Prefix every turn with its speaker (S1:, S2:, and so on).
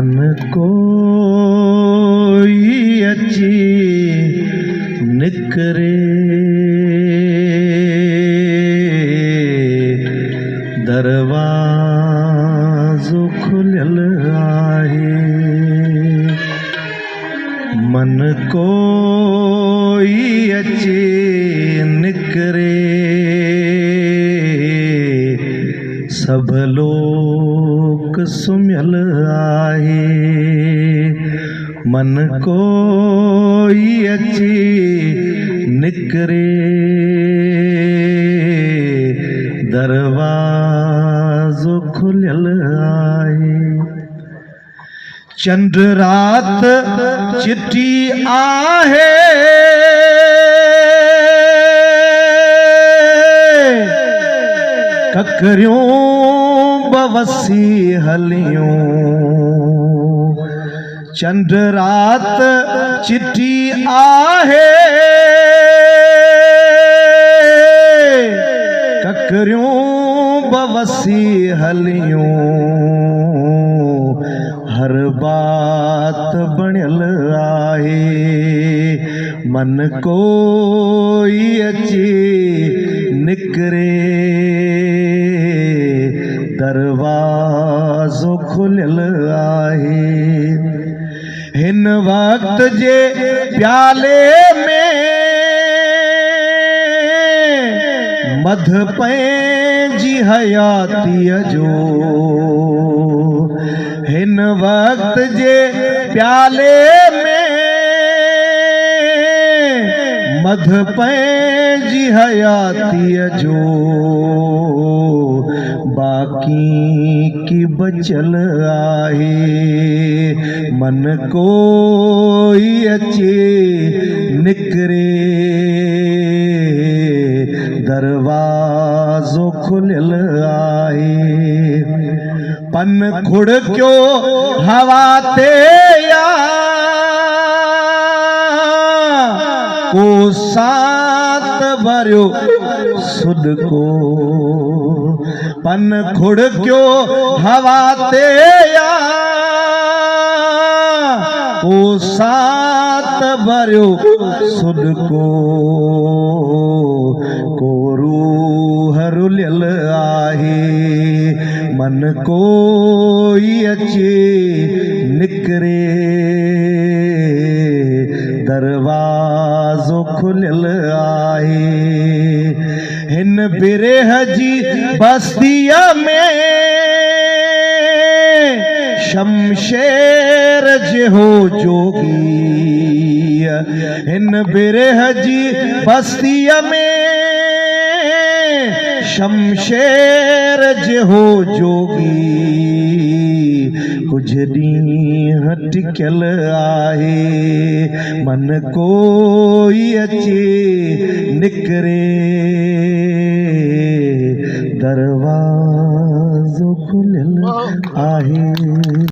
S1: मन कोई अची निकरे दरवाज़ो खुलियल आहे। मन कोई अची निकरे सब लोक सुमियल आहे। मन कोई अची निकरे दरवाज़ो खुलियल आहे। चंड रात चिट्ठी आहे ककरियूं बवसी हलियूं। चंड रात चिट्ठी आहे ककरियूं बवसी हलियूं। हर बात बणियल आहे। मन कोई अची निकरे दरवाज़ो खुलियल आहे। हिन वक्त जे प्याले में मध पंहिंजी हयातीअ जो। हिन वक्त जे प्याले में मध पंहिंजी हयातीअ जो। बाकी की बचल आहे। मन कोई अची निकरे दरवाज़ो खुलियल आहे। पन खुड़कियो हवा ते या को सात भरियो सुडको। पन खुड़कियो हवा ते या को सात भरियो सुडको। को रूह रुलियल आहे। मन कोई अची निकरे दरवाज़ो खुलियल आहे। हिन बिरह जी बस्तीअ में शमशेर जेहो जोगी। हिन बिरह जी बस्तीअ में शमशेर जेहो जोगी। कुछ ॾींहं टिकियल आहे। मन कोई अची निकरे